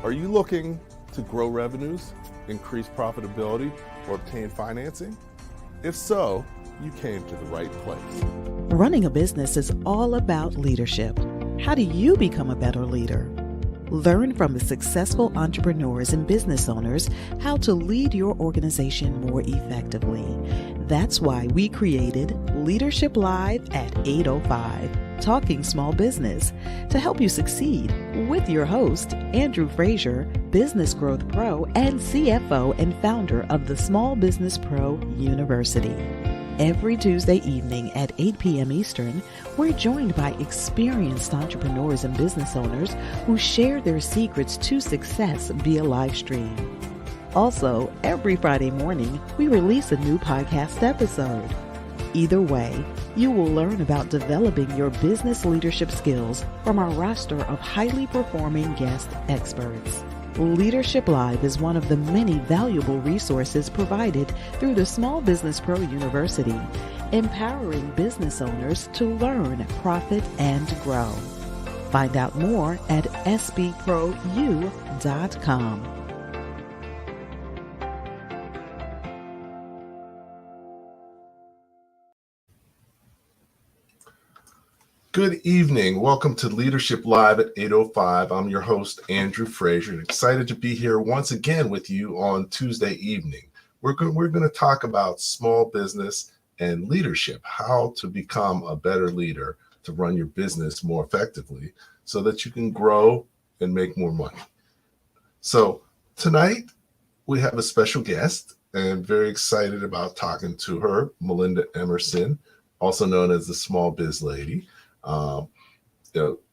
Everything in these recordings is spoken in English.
Are you looking to grow revenues, increase profitability, or obtain financing? If so, you came to the right place. Running a business is all about leadership. How do you become a better leader? Learn from the successful entrepreneurs and business owners how to lead your organization more effectively. That's why we created Leadership Live at 8:05, Talking Small Business, to help you succeed with your host, Andrew Frazier, Business Growth Pro and CFO and founder of the Small Business Pro University. Every Tuesday evening at 8 p.m. Eastern, we're joined by experienced entrepreneurs and business owners who share their secrets to success via live stream. Also, every Friday morning, we release a new podcast episode. Either way, you will learn about developing your business leadership skills from our roster of highly performing guest experts. Leadership Live is one of the many valuable resources provided through the Small Business Pro University, empowering business owners to learn, profit, and grow. Find out more at sbprou.com. Good evening. Welcome to Leadership Live at 8:05. I'm your host, Andrew Frazier. Excited to be here once again with you on Tuesday evening. We're going to talk about small business and leadership, how to become a better leader to run your business more effectively so that you can grow and make more money. So tonight we have a special guest and very excited about talking to her, Melinda Emerson, also known as the SmallBizLady.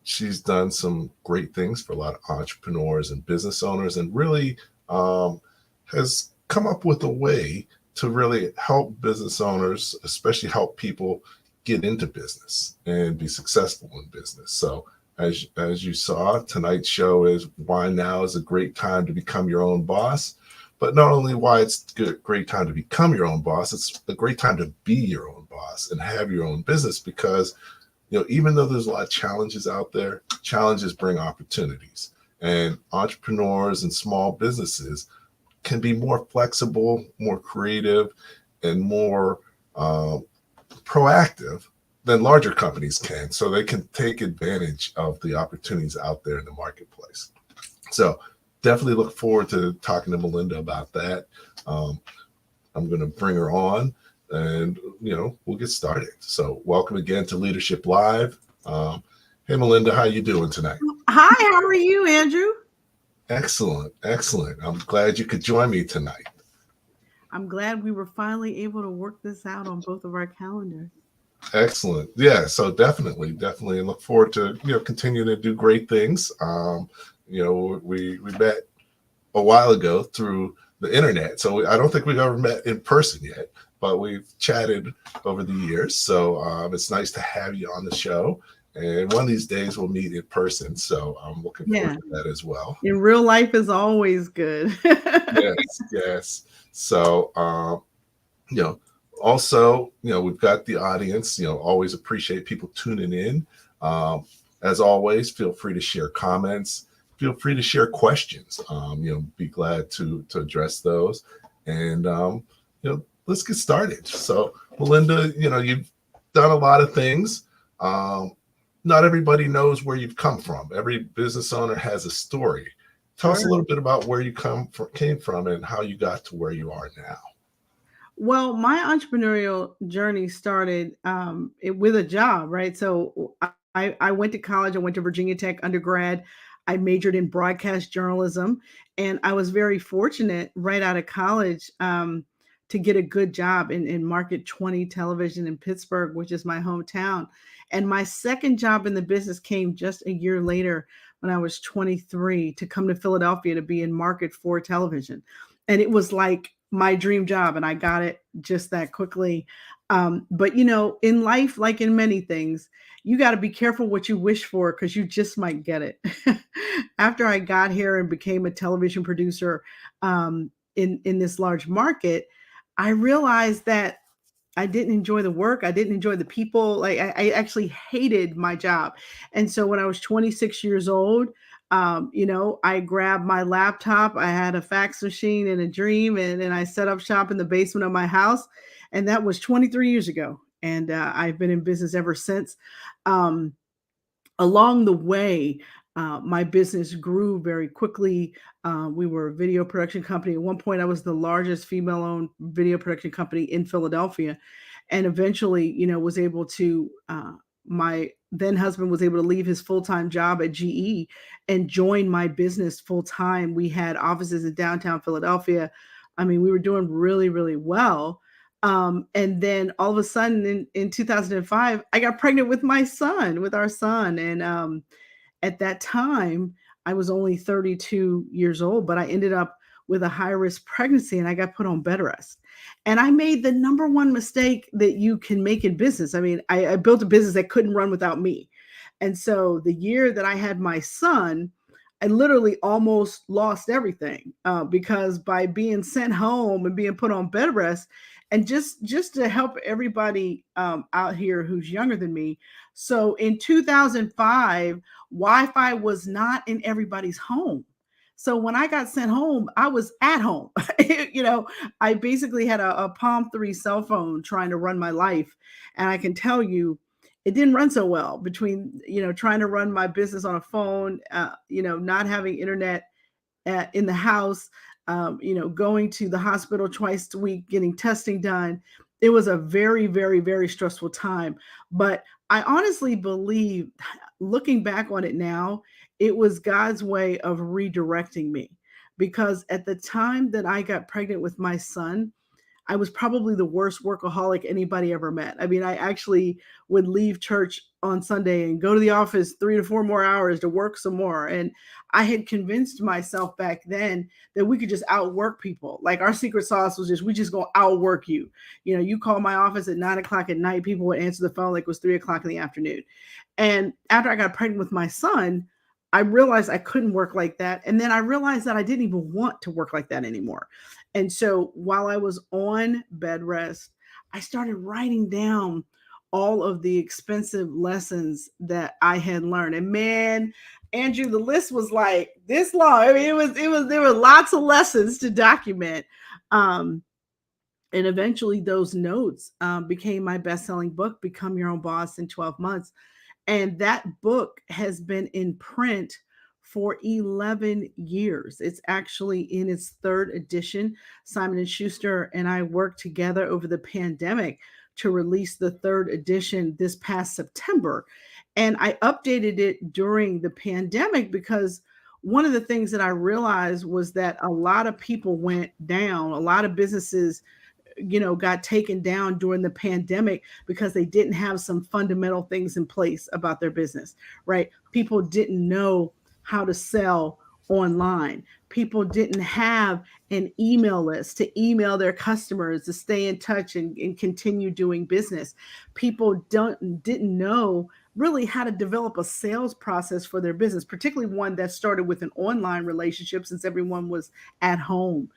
She's done some great things for a lot of entrepreneurs and business owners, and really has come up with a way to really help business owners, especially help people get into business and be successful in business. So as you saw, tonight's show is why now is a great time to become your own boss. But not only why it's a great time to become your own boss, it's a great time to be your own boss and have your own business, because even though there's a lot of challenges out there, challenges bring opportunities. And entrepreneurs and small businesses can be more flexible, more creative, and more proactive than larger companies can. So they can take advantage of the opportunities out there in the marketplace. So definitely look forward to talking to Melinda about that. I'm going to bring her on. And, we'll get started. So welcome again to Leadership Live. Hey, Melinda, how you doing tonight? Hi, how are you, Andrew? Excellent. I'm glad you could join me tonight. I'm glad we were finally able to work this out on both of our calendars. Excellent. Yeah, so definitely look forward to, continuing to do great things. We met a while ago through the internet. So I don't think we've ever met in person yet, but we've chatted over the years. So it's nice to have you on the show. And one of these days we'll meet in person. So I'm looking forward to that as well. In real life is always good. Yes. So, also, we've got the audience, always appreciate people tuning in. As always, feel free to share comments. Feel free to share questions. Be glad to address those. And, let's get started. So, Melinda, you've done a lot of things. Not everybody knows where you've come from. Every business owner has a story. Tell us a little bit about where you came from and how you got to where you are now. Well, my entrepreneurial journey started with a job, right? So I went to college. I went to Virginia Tech undergrad. I majored in broadcast journalism, and I was very fortunate right out of college to get a good job in Market 20 television in Pittsburgh, which is my hometown. And my second job in the business came just a year later when I was 23 to come to Philadelphia to be in Market 4 television. And it was like my dream job, and I got it just that quickly. But, in life, like in many things, you got to be careful what you wish for, because you just might get it. After I got here and became a television producer in this large market, I realized that I didn't enjoy the work. I didn't enjoy the people. Like I actually hated my job. And so when I was 26 years old, I grabbed my laptop. I had a fax machine and a dream, and I set up shop in the basement of my house. And that was 23 years ago. And I've been in business ever since. Um, Along the way, my business grew very quickly. We were a video production company. At one point, I was the largest female owned video production company in Philadelphia. And eventually, was able to, my then husband was able to leave his full time job at GE and join my business full time. We had offices in downtown Philadelphia. I mean, we were doing really, really well. And then all of a sudden in 2005, I got pregnant with with our son. And at that time, I was only 32 years old, but I ended up with a high risk pregnancy and I got put on bed rest. And I made the number one mistake that you can make in business. I mean, I built a business that couldn't run without me. And so the year that I had my son, I literally almost lost everything because by being sent home and being put on bed rest, and just to help everybody out here who's younger than me. So in 2005, Wi-Fi was not in everybody's home. So when I got sent home, I was at home. I basically had a Palm 3 cell phone trying to run my life. And I can tell you, it didn't run so well between, trying to run my business on a phone, not having internet in the house, going to the hospital twice a week, getting testing done. It was a very, very, very stressful time. But I honestly believe, looking back on it now, it was God's way of redirecting me. Because at the time that I got pregnant with my son, I was probably the worst workaholic anybody ever met. I mean, I actually would leave church on Sunday and go to the office 3 to 4 more hours to work some more. And I had convinced myself back then that we could just outwork people. Like our secret sauce was we just gonna outwork you. You call my office at 9 o'clock at night, people would answer the phone like it was 3 o'clock in the afternoon. And after I got pregnant with my son, I realized I couldn't work like that. And then I realized that I didn't even want to work like that anymore. And so while I was on bed rest, I started writing down all of the expensive lessons that I had learned. And man, Andrew, the list was like this long. I mean, there were lots of lessons to document. And eventually those notes became my best-selling book, Become Your Own Boss in 12 Months. And that book has been in print for 11 years. It's actually in its third edition. Simon & Schuster and I worked together over the pandemic to release the third edition this past September. And I updated it during the pandemic because one of the things that I realized was that a lot of people went down, a lot of businesses got taken down during the pandemic because they didn't have some fundamental things in place about their business, right? People didn't know how to sell online. People didn't have an email list to email their customers to stay in touch and continue doing business. People didn't know really how to develop a sales process for their business, particularly one that started with an online relationship since everyone was at home.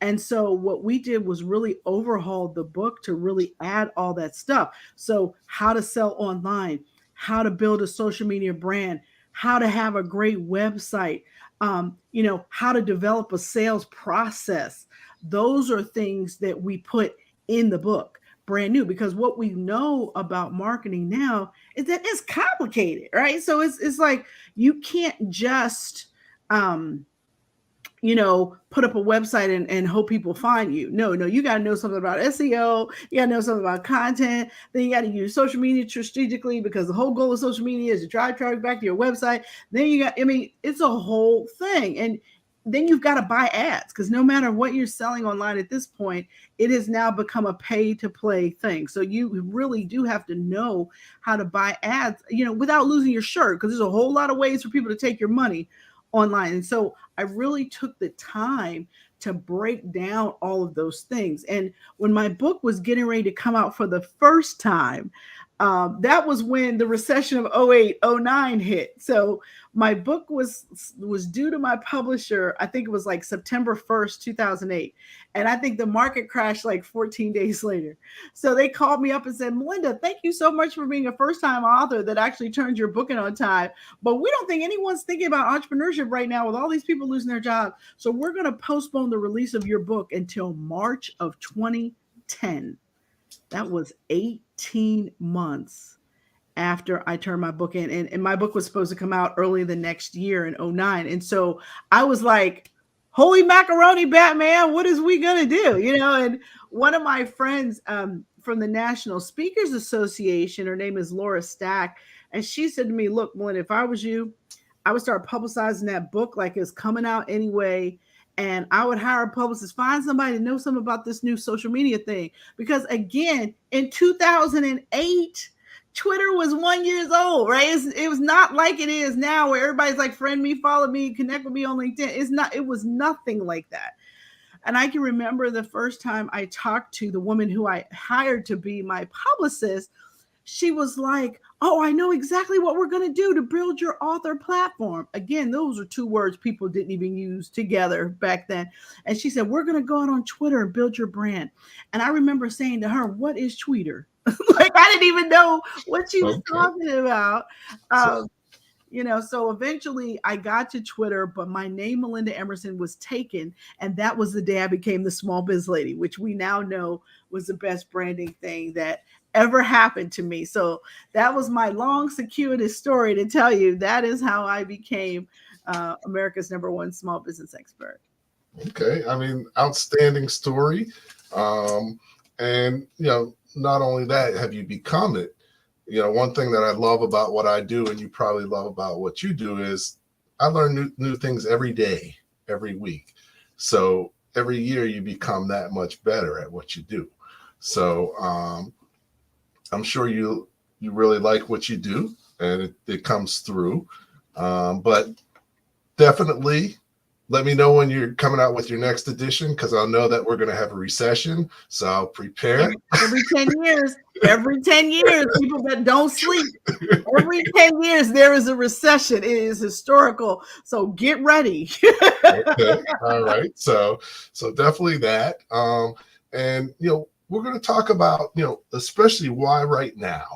And so what we did was really overhaul the book to really add all that stuff. So how to sell online, how to build a social media brand, how to have a great website, how to develop a sales process. Those are things that we put in the book, brand new, because what we know about marketing now is that it's complicated, right? So it's like you can't just put up a website and hope people find you. No, you got to know something about SEO. You got to know something about content. Then you got to use social media strategically because the whole goal of social media is to drive traffic back to your website. Then it's a whole thing. And then you've got to buy ads because no matter what you're selling online at this point, it has now become a pay to play thing. So you really do have to know how to buy ads, without losing your shirt, because there's a whole lot of ways for people to take your money online. And so I really took the time to break down all of those things. And when my book was getting ready to come out for the first time, That was when the recession of 08, 09 hit. So my book was due to my publisher. I think it was like September 1st, 2008. And I think the market crashed like 14 days later. So they called me up and said, Melinda, thank you so much for being a first-time author that actually turned your book in on time. But we don't think anyone's thinking about entrepreneurship right now with all these people losing their jobs. So we're going to postpone the release of your book until March of 2010. That was 18 months after I turned my book in. And my book was supposed to come out early the next year in 09. And so I was like, holy macaroni, Batman, what is we going to do? You know, and one of my friends from the National Speakers Association, her name is Laura Stack, and she said to me, look, Melinda, if I was you, I would start publicizing that book like it's coming out anyway. And I would hire a publicist, find somebody to know something about this new social media thing. Because again, in 2008, Twitter was 1 year old, right? It was not like it is now where everybody's like, friend me, follow me, connect with me on LinkedIn. It was nothing like that. And I can remember the first time I talked to the woman who I hired to be my publicist. She was like, oh, I know exactly what we're going to do to build your author platform. Again, those are two words people didn't even use together back then. And she said, we're going to go out on Twitter and build your brand. And I remember saying to her, what is Twitter? Like, I didn't even know what she was talking about. You know, so eventually I got to Twitter, but my name, Melinda Emerson, was taken. And that was the day I became the Small Biz Lady, which we now know was the best branding thing that ever happened to me. So that was my long, circuitous story to tell you. That is how I became America's #1 small business expert. Okay. I mean, outstanding story. And, you know, not only that, have you become it? You know, one thing that I love about what I do, and you probably love about what you do, is I learn new things every day, every week. So every year you become that much better at what you do. So I'm sure you really like what you do, and it comes through. But definitely let me know when you're coming out with your next edition, because I'll know that we're going to have a recession. So I'll prepare. Every 10 years, people that don't sleep, every 10 years, there is a recession. It is historical. So get ready. Okay. All right. So definitely that. And, you know, we're going to talk about, you know, especially why right now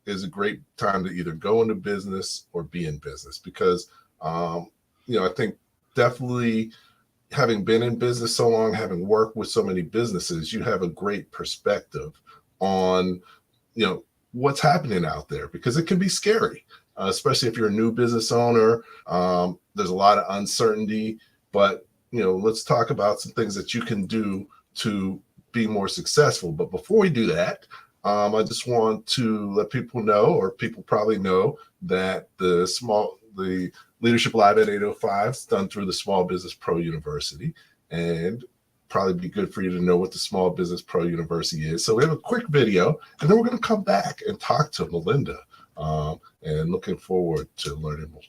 is a great time to either go into business or be in business, because, you know, I think definitely having been in business so long, having worked with so many businesses, you have a great perspective on, you know, what's happening out there, because it can be scary, especially if you're a new business owner. There's a lot of uncertainty, but, you know, let's talk about some things that you can do to be more successful. But before we do that, I just want to let people know, or people probably know, that the Leadership Live at 8:05 is done through the Small Business Pro University, and probably be good for you to know what the Small Business Pro University is. So we have a quick video, and then we're going to come back and talk to Melinda, and looking forward to learning more.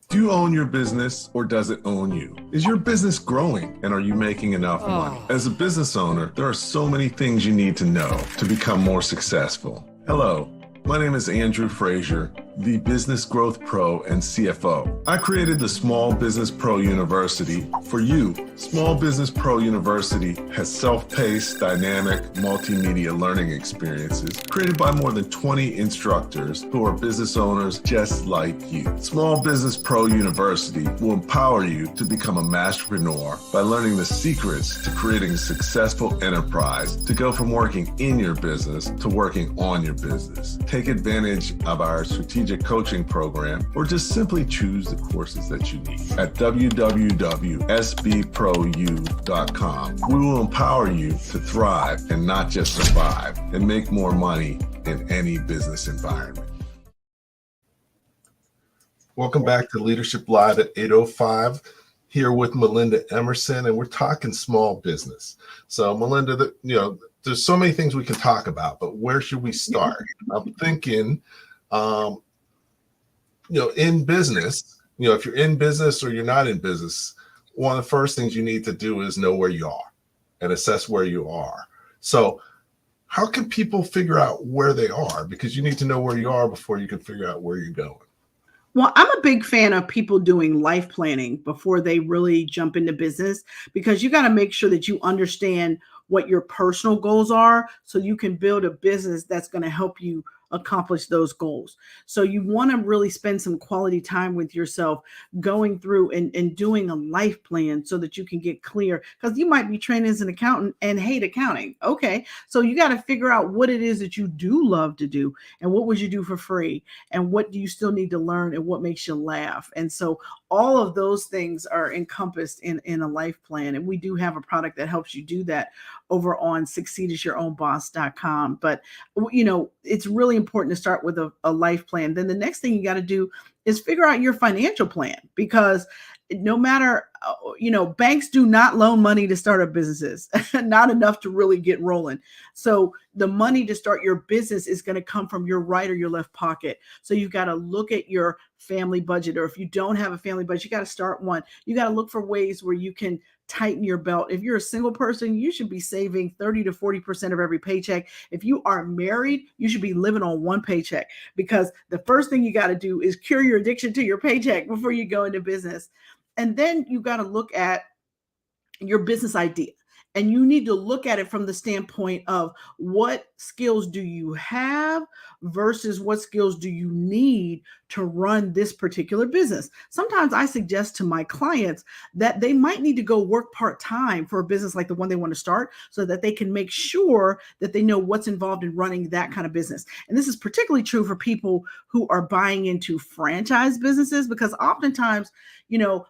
Do you own your business, or does it own you? Is your business growing, and are you making enough money? As a business owner, there are so many things you need to know to become more successful. Hello, my name is Andrew Frazier, the Business Growth Pro and CFO. I created the Small Business Pro University for you. Small Business Pro University has self-paced, dynamic, multimedia learning experiences created by more than 20 instructors who are business owners just like you. Small Business Pro University will empower you to become a masterpreneur by learning the secrets to creating a successful enterprise, to go from working in your business to working on your business. Take advantage of our strategic coaching program, or just simply choose the courses that you need at www.sbprou.com. We will empower you to thrive and not just survive, and make more money in any business environment. Welcome back to Leadership Live at 8:05, here with Melinda Emerson, and we're talking small business. So Melinda, you know, there's so many things we can talk about, but where should we start? I'm thinking, you know, in business, you know, if you're in business or you're not in business, one of the first things you need to do is know where you are and assess where you are. So how can people figure out where they are? Because you need to know where you are before you can figure out where you're going. Well, I'm a big fan of people doing life planning before they really jump into business, because you got to make sure that you understand what your personal goals are so you can build a business that's going to help you accomplish those goals. So you want to really spend some quality time with yourself, going through and doing a life plan so that you can get clear, because you might be trained as an accountant and hate accounting. Okay. So you got to figure out what it is that you do love to do, and what would you do for free, and what do you still need to learn, and what makes you laugh. And so all of those things are encompassed in a life plan. And we do have a product that helps you do that over on succeedasyourownboss.com. But it's really important to start with a life plan. Then the next thing you got to do is figure out your financial plan, because no matter, banks do not loan money to start up businesses, not enough to really get rolling. So the money to start your business is going to come from your right or your left pocket. So you've got to look at your family budget, or if you don't have a family budget, you got to start one. You got to look for ways where you can tighten your belt. If you're a single person, you should be saving 30 to 40% of every paycheck. If you are married, you should be living on one paycheck, because the first thing you got to do is cure your addiction to your paycheck before you go into business. And then you got to look at your business idea. And you need to look at it from the standpoint of what skills do you have versus what skills do you need to run this particular business. Sometimes I suggest to my clients that they might need to go work part-time for a business like the one they want to start, so that they can make sure that they know what's involved in running that kind of business. And this is particularly true for people who are buying into franchise businesses, because oftentimes,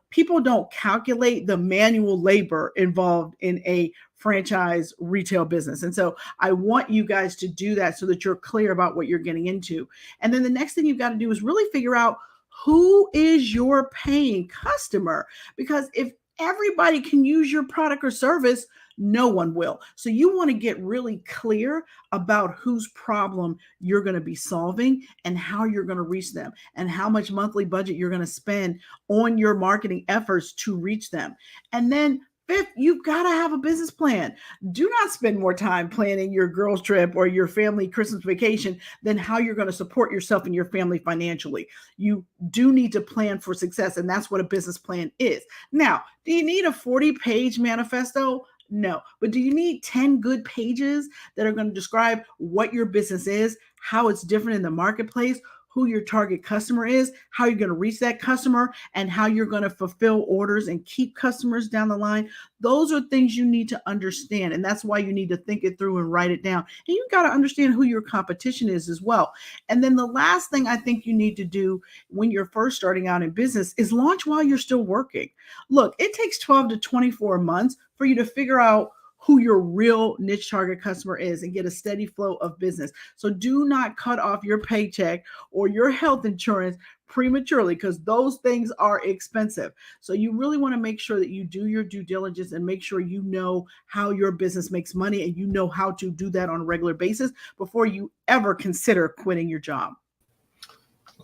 people don't calculate the manual labor involved in a franchise retail business. And so I want you guys to do that so that you're clear about what you're getting into. And then the next thing you've got to do is really figure out who is your paying customer, because if everybody can use your product or service, no one will. So you want to get really clear about whose problem you're going to be solving, and how you're going to reach them, and how much monthly budget you're going to spend on your marketing efforts to reach them. And then fifth, you've got to have a business plan. Do not spend more time planning your girls' trip or your family Christmas vacation than how you're going to support yourself and your family financially. You do need to plan for success, and that's what a business plan is. Now, do you need a 40-page manifesto? No. But do you need 10 good pages that are going to describe what your business is, how it's different in the marketplace, who your target customer is, how you're going to reach that customer, and how you're going to fulfill orders and keep customers down the line? Those are things you need to understand. And that's why you need to think it through and write it down. And you got to understand who your competition is as well. And then the last thing I think you need to do when you're first starting out in business is launch while you're still working. Look, it takes 12 to 24 months for you to figure out who your real niche target customer is and get a steady flow of business. So do not cut off your paycheck or your health insurance prematurely, because those things are expensive. So you really want to make sure that you do your due diligence and make sure you know how your business makes money, and you know how to do that on a regular basis before you ever consider quitting your job.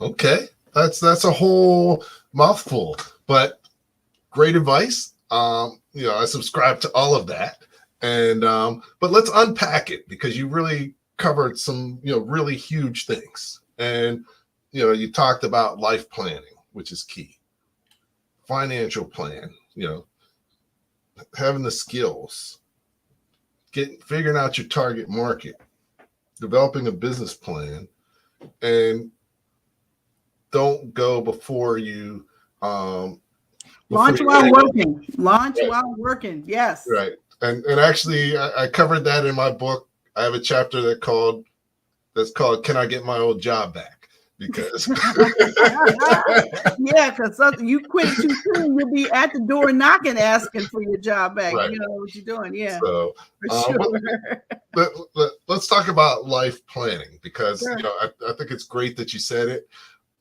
Okay, that's a whole mouthful, but great advice. I subscribe to all of that. And but let's unpack it, because you really covered some really huge things. And you talked about life planning, which is key. Financial plan, having the skills, figuring out your target market, developing a business plan, and don't go before you launch while working. Launch while working. Yes. Right. And actually, I covered that in my book. I have a chapter that's called "Can I Get My Old Job Back?" Because because you quit too soon, you'll be at the door knocking, asking for your job back. Right. You know what you're doing. Yeah, so, for sure. Let's talk about life planning, because Sure. I think it's great that you said it.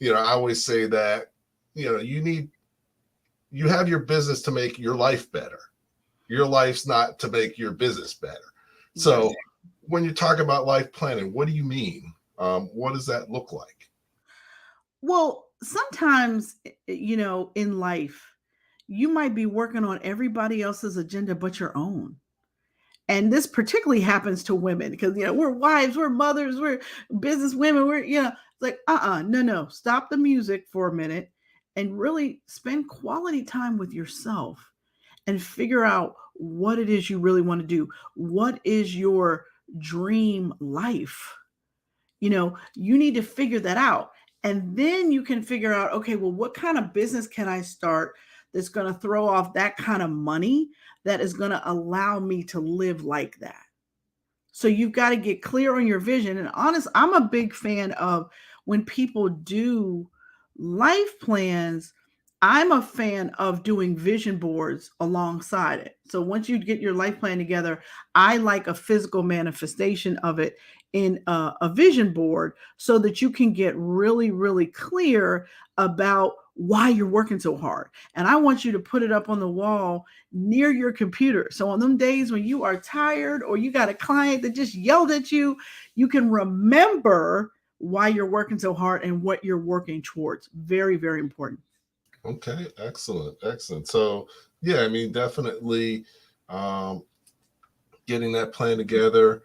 I always say that you have your business to make your life better. Your life's not to make your business better. So when you talk about life planning, what do you mean? What does that look like? Well, sometimes, in life, you might be working on everybody else's agenda but your own. And this particularly happens to women because, we're wives, we're mothers, we're business women, it's like, no, stop the music for a minute and really spend quality time with yourself and figure out what it is you really want to do. What is your dream life? You need to figure that out. And then you can figure out, okay, well, what kind of business can I start that's going to throw off that kind of money that is going to allow me to live like that? So you've got to get clear on your vision. And honest, I'm a big fan of when people do life plans, I'm a fan of doing vision boards alongside it. So once you get your life plan together, I like a physical manifestation of it in a vision board so that you can get really, really clear about why you're working so hard. And I want you to put it up on the wall near your computer. So on them days when you are tired or you got a client that just yelled at you, you can remember why you're working so hard and what you're working towards. Very, very important. Okay, excellent, excellent. So yeah, I mean, definitely getting that plan together,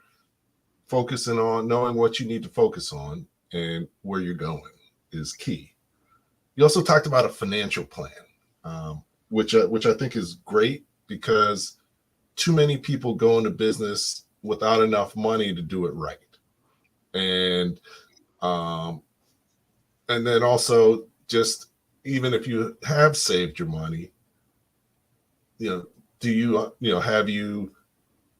focusing on knowing what you need to focus on and where you're going is key. You also talked about a financial plan, which I think is great because too many people go into business without enough money to do it right, and then also just even if you have saved your money, do you have you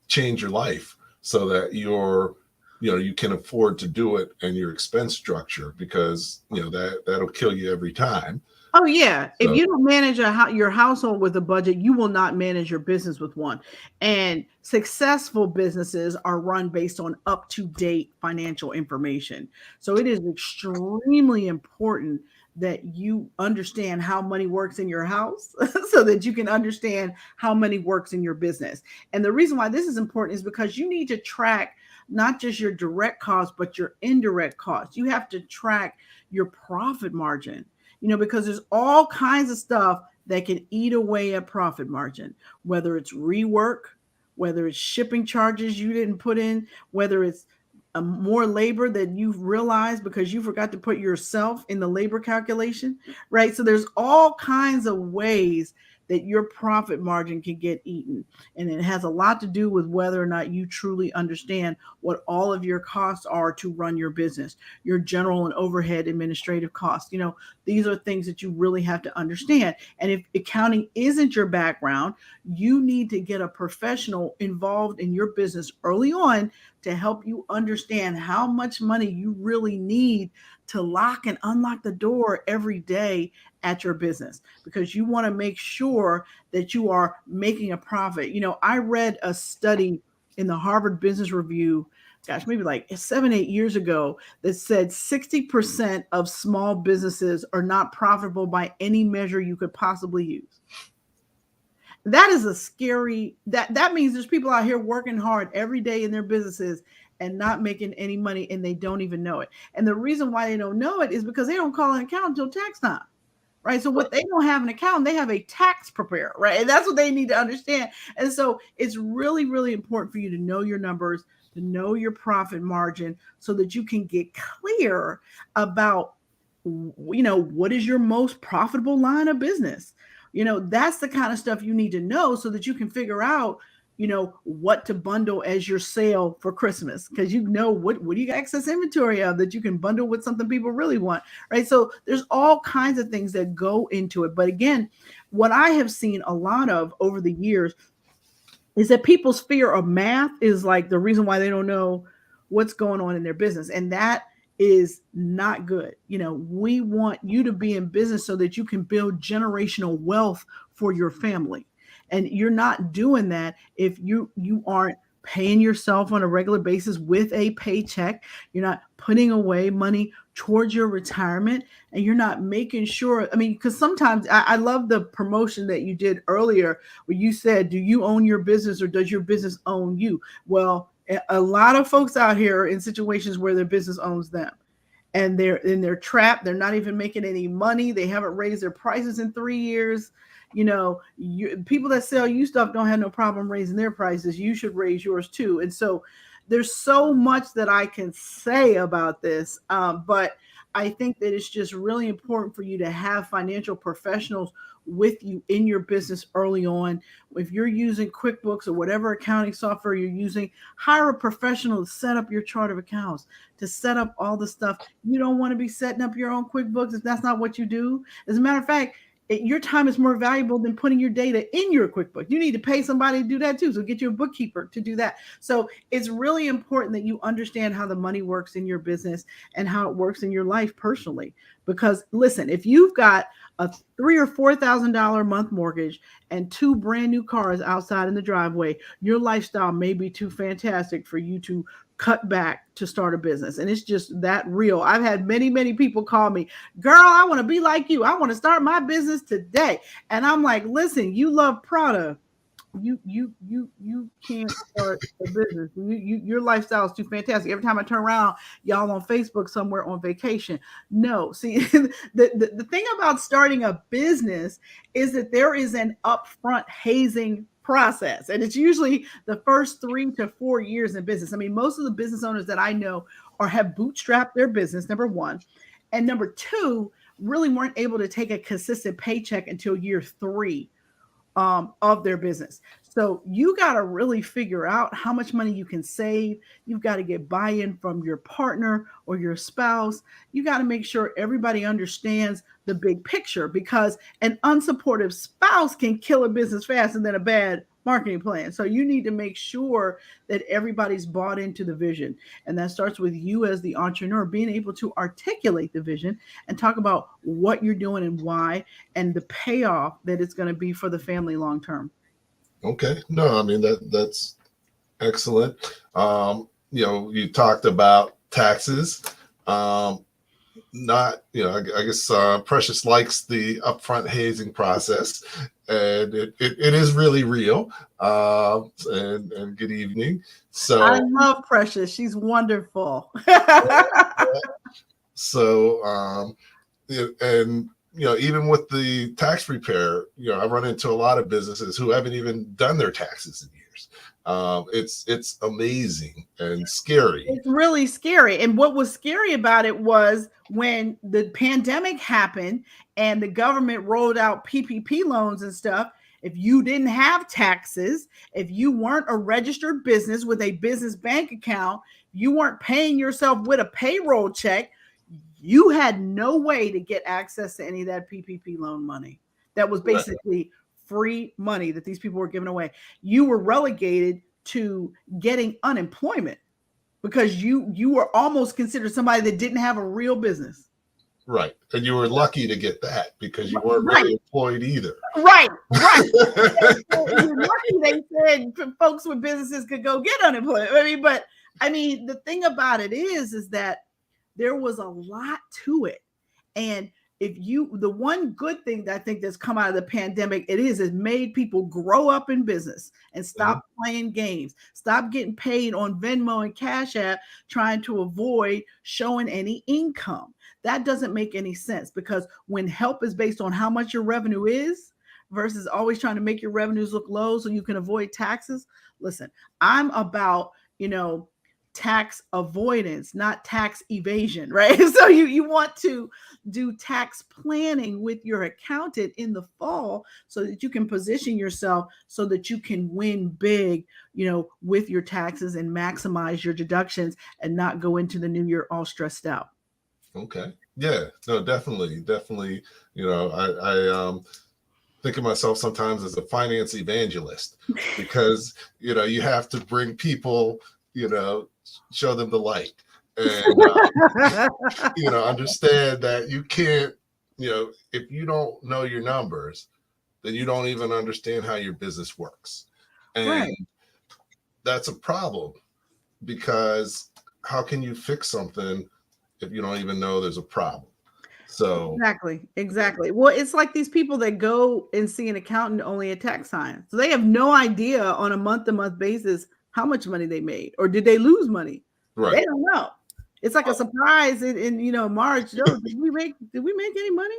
change your life so that you can afford to do it and your expense structure, because that'll kill you every time. Oh yeah. If So you don't manage your household with a budget, you will not manage your business with one. And successful businesses are run based on up-to-date financial information. So it is extremely important that you understand how money works in your house so that you can understand how money works in your business. And the reason why this is important is because you need to track not just your direct costs, but your indirect costs. You have to track your profit margin, because there's all kinds of stuff that can eat away at profit margin, whether it's rework, whether it's shipping charges you didn't put in, whether it's more labor than you've realized because you forgot to put yourself in the labor calculation, right? So there's all kinds of ways that your profit margin can get eaten. And it has a lot to do with whether or not you truly understand what all of your costs are to run your business, your general and overhead administrative costs. These are things that you really have to understand. And if accounting isn't your background, you need to get a professional involved in your business early on to help you understand how much money you really need to lock and unlock the door every day at your business, because you want to make sure that you are making a profit. I read a study in the Harvard Business Review, maybe like 7-8 years ago, that said 60% of small businesses are not profitable by any measure you could possibly use. That is a scary, that means there's people out here working hard every day in their businesses and not making any money, and they don't even know it. And the reason why they don't know it is because they don't call an accountant until tax time. Right. So what they don't have an accountant, they have a tax preparer. Right. And that's what they need to understand. And so it's really, really important for you to know your numbers, to know your profit margin so that you can get clear about, what is your most profitable line of business? That's the kind of stuff you need to know so that you can figure out, what to bundle as your sale for Christmas, because what do you got excess inventory of that you can bundle with something people really want, right? So there's all kinds of things that go into it. But again, what I have seen a lot of over the years is that people's fear of math is like the reason why they don't know what's going on in their business. And that is not good. We want you to be in business so that you can build generational wealth for your family. And you're not doing that if you aren't paying yourself on a regular basis with a paycheck. You're not putting away money towards your retirement, and you're not making sure. Because sometimes I love the promotion that you did earlier where you said, do you own your business or does your business own you? Well, a lot of folks out here are in situations where their business owns them. And they're trapped. They're not even making any money. They haven't raised their prices in 3 years. People that sell you stuff don't have no problem raising their prices. You should raise yours too. And so there's so much that I can say about this, but I think that it's just really important for you to have financial professionals with you in your business early on. If you're using QuickBooks or whatever accounting software you're using, hire a professional to set up your chart of accounts, to set up all the stuff. You don't want to be setting up your own QuickBooks if that's not what you do. As a matter of fact, your time is more valuable than putting your data in your QuickBooks. You need to pay somebody to do that too. So get you a bookkeeper to do that. So it's really important that you understand how the money works in your business and how it works in your life personally. Because listen, if you've got a $3,000 or $4,000 a month mortgage and 2 brand new cars outside in the driveway, your lifestyle may be too fantastic for you to cut back to start a business. And it's just that real. I've had many, many people call me, girl, I want to be like you. I want to start my business today. And I'm like, listen, you love Prada. You can't start a business. Your lifestyle is too fantastic. Every time I turn around, y'all on Facebook somewhere on vacation. No, see, the thing about starting a business is that there is an upfront hazing process, and it's usually the first 3 to 4 years in business. I mean, most of the business owners that I know have bootstrapped their business, number one, and number two, really weren't able to take a consistent paycheck until year 3 of their business. So you got to really figure out how much money you can save. You've got to get buy-in from your partner or your spouse. You got to make sure everybody understands the big picture, because an unsupportive spouse can kill a business faster than a bad marketing plan. So you need to make sure that everybody's bought into the vision. And that starts with you as the entrepreneur being able to articulate the vision and talk about what you're doing and why, and the payoff that it's going to be for the family long term. Okay. No, I mean, that's excellent. You talked about taxes. Not, I guess Precious likes the upfront hazing process, and it is really real. And good evening. So I love Precious. She's wonderful. So, and even with the tax preparer, I run into a lot of businesses who haven't even done their taxes in years. It's amazing and scary. It's really scary. And what was scary about it was when the pandemic happened and the government rolled out PPP loans and stuff. If you didn't have taxes, if you weren't a registered business with a business bank account, you weren't paying yourself with a payroll check, you had no way to get access to any of that PPP loan money. That was basically free money that these people were giving away. You were relegated to getting unemployment because you were almost considered somebody that didn't have a real business. Right. And you were lucky to get that because you weren't really employed either. Right. You're lucky they said folks with businesses could go get unemployment. The thing about it is that there was a lot to it. And the one good thing that I think that's come out of the pandemic, it made people grow up in business and stop playing games, stop getting paid on Venmo and Cash App, trying to avoid showing any income. That doesn't make any sense, because when help is based on how much your revenue is versus always trying to make your revenues look low so you can avoid taxes. Listen, I'm about, tax avoidance, not tax evasion, right? So you want to do tax planning with your accountant in the fall so that you can position yourself so that you can win big, with your taxes and maximize your deductions and not go into the new year all stressed out. Okay. Yeah, no, definitely. I think of myself sometimes as a finance evangelist because, you have to bring people, show them the light and, understand that you can't, if you don't know your numbers, then you don't even understand how your business works. And that's a problem, because how can you fix something if you don't even know there's a problem? So exactly. Well, it's like these people that go and see an accountant only at tax time. So they have no idea on a month-to-month basis how much money they made, or did they lose money? Right. They don't know. It's like a surprise in March. Did we make any money?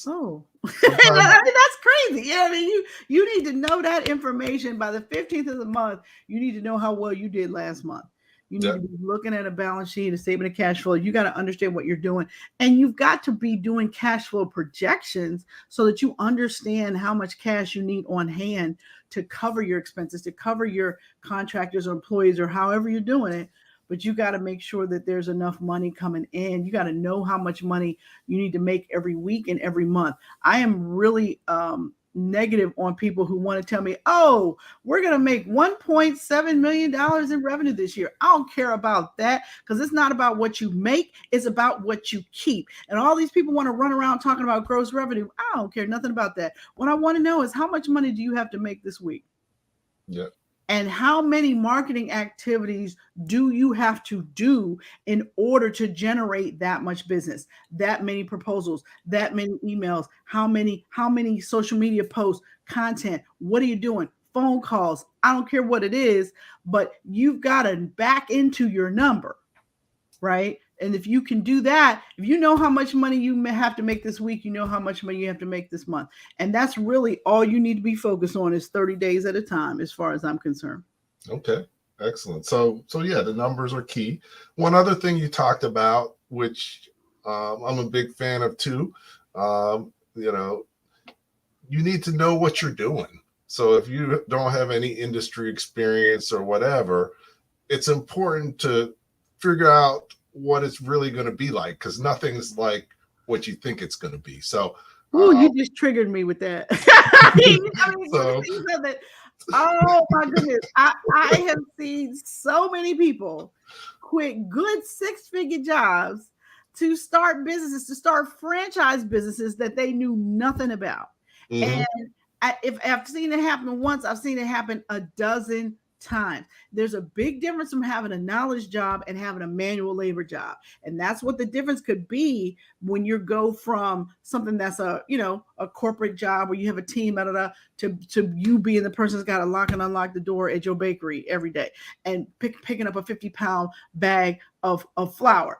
Oh, Sometimes, that's crazy. Yeah, I mean, you need to know that information by the 15th of the month. You need to know how well you did last month. You need yeah, to be looking at a balance sheet, a statement of cash flow. You got to understand what you're doing, and you've got to be doing cash flow projections so that you understand how much cash you need on hand to cover your expenses, to cover your contractors or employees or however you're doing it. But you got to make sure that there's enough money coming in. You got to know how much money you need to make every week and every month. I am really negative on people who want to tell me, oh, we're going to make $1.7 million in revenue this year. I don't care about that because it's not about what you make, it's about what you keep. And all these people want to run around talking about gross revenue. I don't care nothing about that. What I want to know is how much money do you have to make this week? yeah, And how many marketing activities do you have to do in order to generate that much business, that many proposals, that many emails, how many social media posts, content, what are you doing, phone calls? I don't care what it is, but you've got to back into your number, right? And if you can do that, if you know how much money you may have to make this week, you know how much money you have to make this month. And that's really all you need to be focused on is 30 days at a time, as far as I'm concerned. okay, excellent. So yeah, the numbers are key. One other thing you talked about, which I'm a big fan of too, you know, you need to know what you're doing. So if you don't have any industry experience or whatever, it's important to figure out what it's really going to be like, because nothing's like what you think it's going to be. So, Ooh, uh, you just triggered me with that. I mean, you so see something. Oh my goodness. I have seen so many people quit good six-figure jobs to start businesses, to start franchise businesses that they knew nothing about. mhm, And if I've seen it happen once, I've seen it happen a dozen times. There's a big difference from having a knowledge job and having a manual labor job. And that's what the difference could be when you go from something that's a corporate job where you have a team, to you being the person that's got to lock and unlock the door at your bakery every day and picking up a 50-pound bag of flour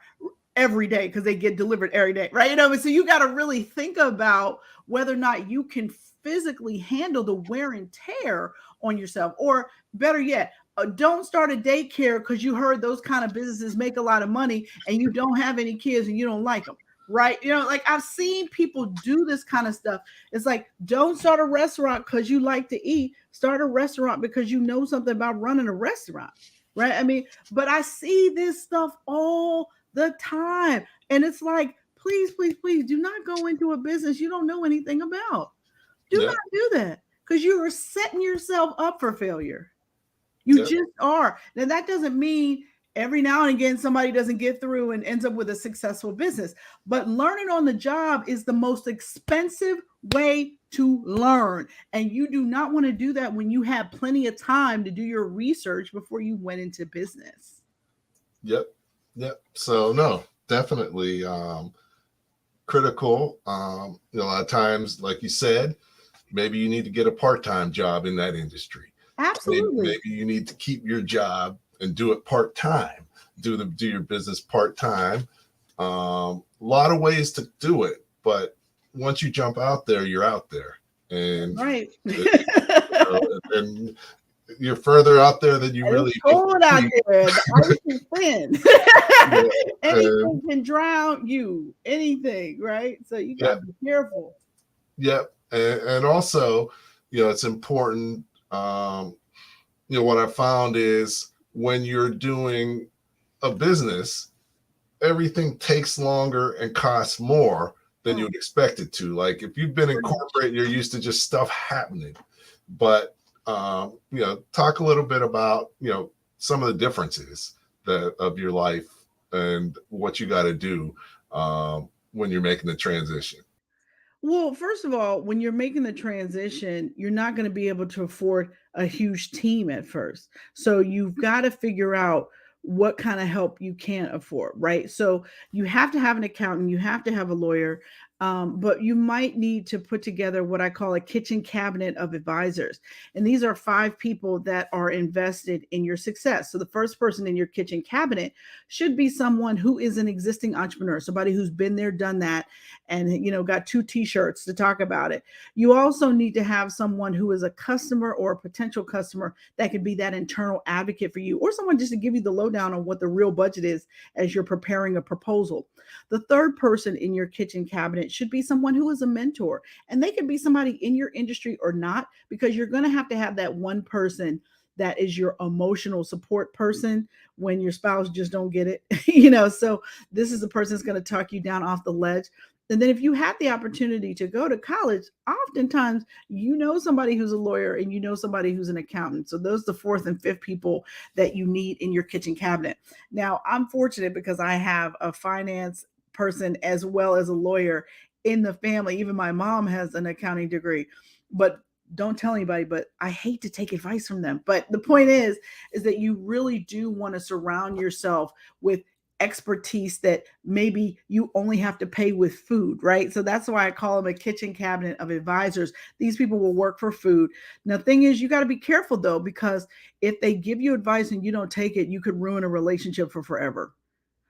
every day because they get delivered every day, right? So you got to really think about whether or not you can physically handle the wear and tear on yourself, or better yet, don't start a daycare because you heard those kind of businesses make a lot of money and you don't have any kids and you don't like them, right? Like I've seen people do this kind of stuff. It's like, don't start a restaurant because you like to eat. Start a restaurant because you know something about running a restaurant, right? I mean, but I see this stuff all the time. And it's like, please, please, please do not go into a business you don't know anything about. Do yeah, not do that because you are setting yourself up for failure. You yeah, just are. Now, that doesn't mean every now and again somebody doesn't get through and ends up with a successful business. But learning on the job is the most expensive way to learn. And you do not want to do that when you have plenty of time to do your research before you went into business. yep, yep. So no, definitely critical. A lot of times, like you said, maybe you need to get a part-time job in that industry. Maybe Absolutely. you need to keep your job and do it part-time. Do your business part-time. A lot of ways to do it, but once you jump out there, you're out there, and Right. and you're further out there than you And it's really cold out think. there. The ice is thin. Yeah, Anything can drown you. Anything, right? So you yeah, gotta be careful. yeah, and also, it's important. What I found is when you're doing a business, everything takes longer and costs more than you Oh, would expect it to. Like if you've been in pretty much. corporate, you're used to just stuff happening. But talk a little bit about some of the differences that of your life and what you got to do when you're making the transition. Well, first of all, when you're making the transition, you're not going to be able to afford a huge team at first. So you've got to figure out what kind of help you can afford, right? So you have to have an accountant, you have to have a lawyer, But you might need to put together what I call a kitchen cabinet of advisors. And these are 5 people that are invested in your success. So the first person in your kitchen cabinet should be someone who is an existing entrepreneur, somebody who's been there, done that, and got 2 t-shirts to talk about it. You also need to have someone who is a customer or a potential customer that could be that internal advocate for you, or someone just to give you the lowdown on what the real budget is as you're preparing a proposal. The third person in your kitchen cabinet should be someone who is a mentor, and they can be somebody in your industry or not, because you're going to have that one person that is your emotional support person when your spouse just don't get it. So this is the person that's going to talk you down off the ledge. And then if you had the opportunity to go to college, oftentimes somebody who's a lawyer and somebody who's an accountant. So those are the fourth and fifth people that you need in your kitchen cabinet. Now, I'm fortunate because I have a finance person as well as a lawyer in the family. Even my mom has an accounting degree, but don't tell anybody, but I hate to take advice from them. But the point is that you really do want to surround yourself with expertise that maybe you only have to pay with food, right? So that's why I call them a kitchen cabinet of advisors. These people will work for food. Now, the thing is, you got to be careful though, because if they give you advice and you don't take it, you could ruin a relationship for forever.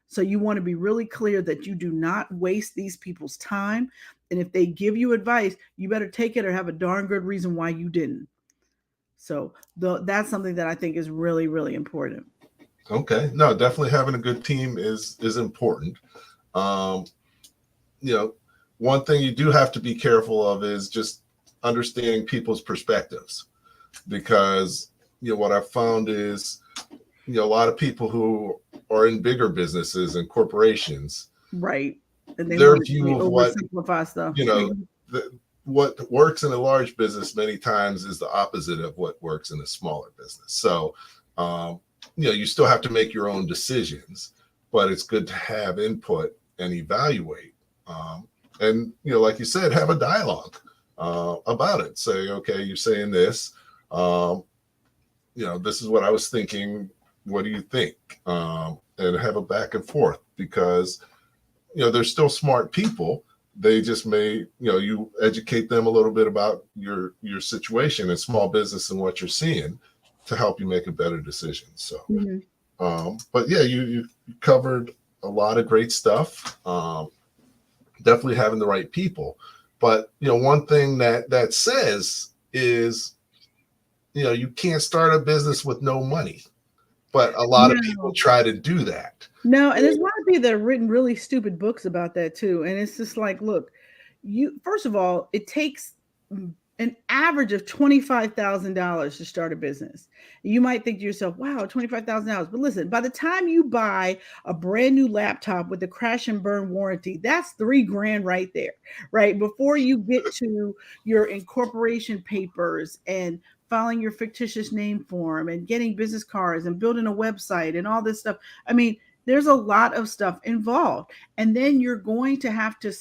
So you want to be really clear that you do not waste these people's time. And if they give you advice, you better take it or have a darn good reason why you didn't. So that's something that I think is really, really important. Okay. No, definitely having a good team is important. One thing you do have to be careful of is just understanding people's perspectives, because what I've found is a lot of people who are in bigger businesses and corporations, right, and their view of what stuff. What works in a large business many times is the opposite of what works in a smaller business. So you still have to make your own decisions, but it's good to have input and evaluate. And like you said, have a dialogue about it. Say, okay, you're saying this. This is what I was thinking. What do you think? And have a back and forth, because they're still smart people. They just may, you educate them a little bit about your situation and small business and what you're seeing to help you make a better decision. So, but yeah, you covered a lot of great stuff. Definitely having the right people. But, one thing that says is, you can't start a business with no money. But a lot of people try to do that. No, and there's a lot of people that have written really stupid books about that too. And it's just like, look, first of all, it takes an average of $25,000 to start a business. You might think to yourself, wow, $25,000. But listen, by the time you buy a brand new laptop with a crash and burn warranty, that's $3,000 right there, right? Before you get to your incorporation papers and filing your fictitious name form and getting business cards and building a website and all this stuff. I mean, there's a lot of stuff involved. And then you're going to have to,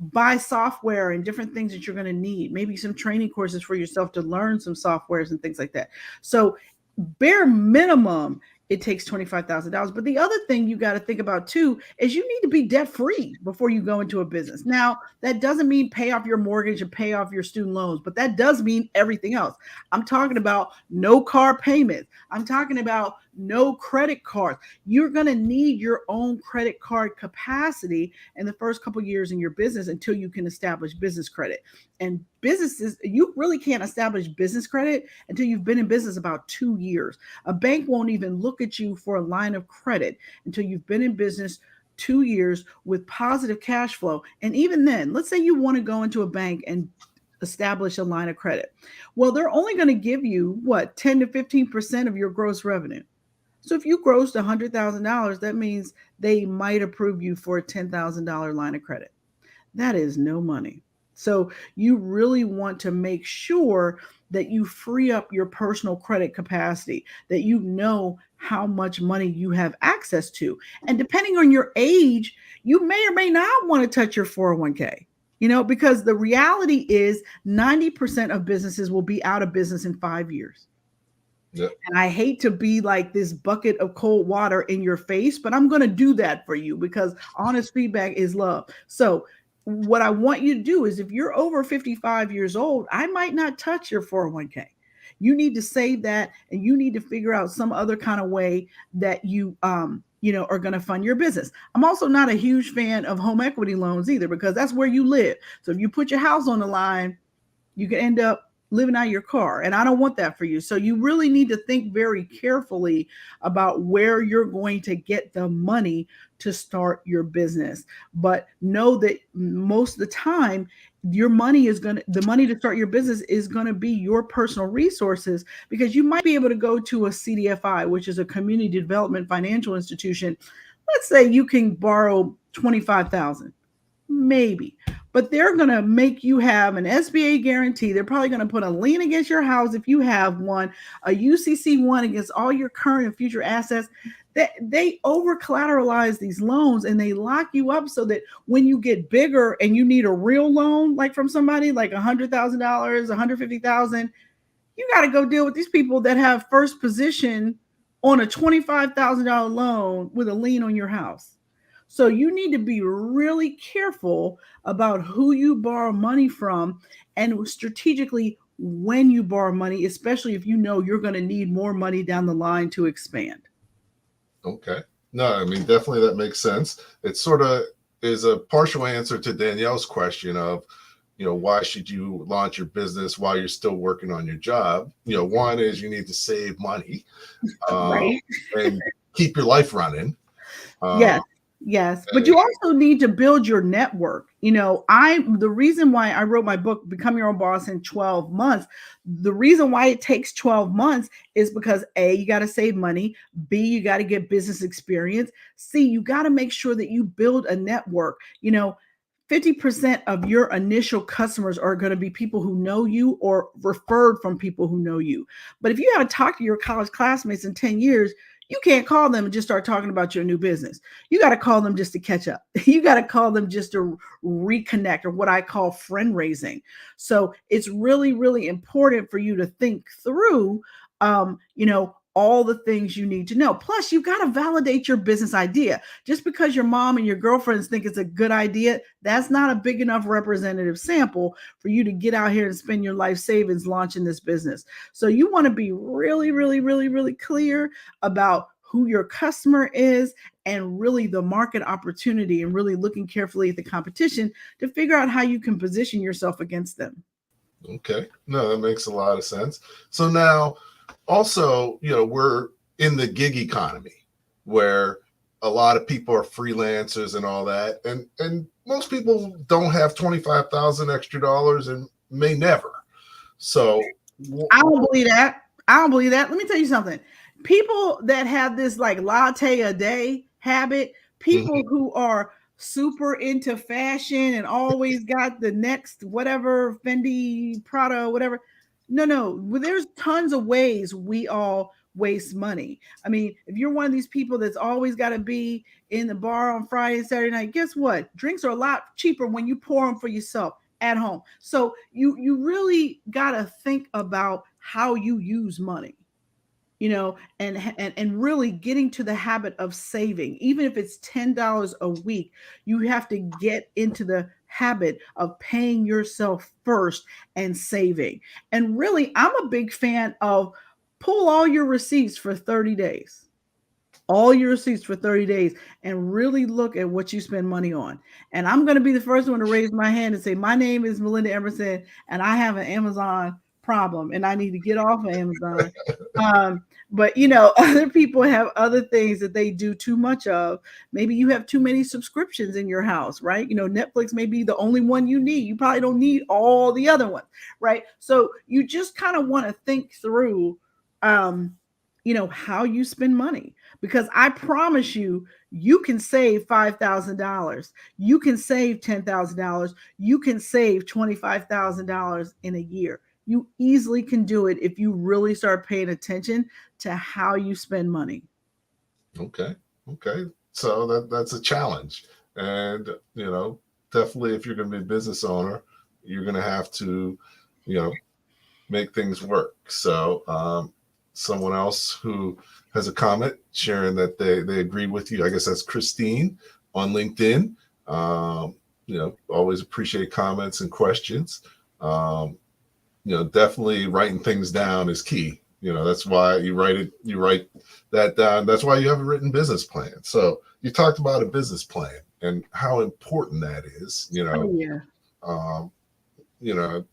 buy software and different things that you're going to need, maybe some training courses for yourself to learn some softwares and things like that. So bare minimum, it takes $25,000. But the other thing you got to think about too is you need to be debt free before you go into a business. Now, that doesn't mean pay off your mortgage and pay off your student loans, but that does mean everything else. I'm talking about no car payments. I'm talking about no credit cards. You're going to need your own credit card capacity in the first couple of years in your business until you can establish business credit. And businesses, you really can't establish business credit until you've been in business about 2 years. A bank won't even look at you for a line of credit until you've been in business 2 years with positive cash flow. And even then, let's say you want to go into a bank and establish a line of credit. Well, they're only going to give you 10 to 15% of your gross revenue. So if you grossed $100,000, that means they might approve you for a $10,000 line of credit. That is no money. So you really want to make sure that you free up your personal credit capacity, that you know how much money you have access to. And depending on your age, you may or may not want to touch your 401k, because the reality is 90% of businesses will be out of business in 5 years. Yep. And I hate to be like this bucket of cold water in your face, but I'm going to do that for you because honest feedback is love. So what I want you to do is, if you're over 55 years old, I might not touch your 401k. You need to save that, and you need to figure out some other kind of way that you know, are going to fund your business. I'm also not a huge fan of home equity loans either, because that's where you live. So if you put your house on the line, you can end up living out of your car, and I don't want that for you. So you really need to think very carefully about where you're going to get the money to start your business. But know that most of the time, your money is going to the money to start your business is going to be your personal resources, because you might be able to go to a CDFI, which is a community development financial institution. Let's say you can borrow 25,000, maybe, but they're going to make you have an SBA guarantee. They're probably going to put a lien against your house if you have one, a UCC one against all your current and future assets. That they over collateralize these loans, and they lock you up so that when you get bigger and you need a real loan, like from somebody like $100,000, $150,000, you got to go deal with these people that have first position on a $25,000 loan with a lien on your house. So you need to be really careful about who you borrow money from, and strategically when you borrow money, especially if you know you're going to need more money down the line to expand. Okay. No, I mean, definitely that makes sense. It sort of is a partial answer to Danielle's question of, you know, why should you launch your business while you're still working on your job? You know, one is you need to save money Right. and keep your life running. Yes. Yes, but you also need to build your network. You know, the reason why I wrote my book, Become Your Own Boss in 12 Months, the reason why it takes 12 months is because A, you got to save money, B, you got to get business experience, C, you got to make sure that you build a network. You know, 50% of your initial customers are going to be people who know you or referred from people who know you. But if you haven't talked to your college classmates in 10 years, you can't call them and just start talking about your new business. You got to call them just to catch up. You got to call them just to reconnect, or what I call friend raising. So it's really, really important for you to think through, you know, all the things you need to know. Plus, you got to validate your business idea. Just because your mom and your girlfriends think it's a good idea, that's not a big enough representative sample for you to get out here and spend your life savings launching this business. So you want to be really, really, really, really clear about who your customer is, and really the market opportunity, and really looking carefully at the competition to figure out how you can position yourself against them. Okay. No, that makes a lot of sense. So now, also, you know, we're in the gig economy where a lot of people are freelancers and all that, and most people don't have 25,000 extra dollars and may never. So I don't believe that. I don't believe that. Let me tell you something. People that have this like latte a day habit, people who are super into fashion and always got the next whatever Fendi, Prada, whatever. No. Well, there's tons of ways we all waste money. I mean, if you're one of these people that's always got to be in the bar on Friday and Saturday night, guess what? Drinks are a lot cheaper when you pour them for yourself at home. So you really got to think about how you use money, you know, and really getting to the habit of saving. Even if it's $10 a week, you have to get into the habit of paying yourself first and saving. And really, I'm a big fan of pull all your receipts for 30 days. All your receipts for 30 days, and really look at what you spend money on. And I'm going to be the first one to raise my hand and say, my name is Melinda Emerson, and I have an Amazon problem, and I need to get off of Amazon. But you know, other people have other things that they do too much of. Maybe you have too many subscriptions in your house, right? You know, Netflix may be the only one you need. You probably don't need all the other ones, right? So you just kind of want to think through, you know, how you spend money, because I promise you, you can save $5,000. You can save $10,000. You can save $25,000 in a year. You easily can do it if you really start paying attention to how you spend money. Okay. So that's a challenge. And, you know, definitely if you're going to be a business owner, you're going to have to, you know, make things work. So someone else who has a comment sharing that they agree with you, I guess that's Christine on LinkedIn. You always appreciate comments and questions. Um, definitely writing things down is key. That's why you write that down. That's why you have a written business plan. So you talked about a business plan and how important that is, Oh yeah. um, you know,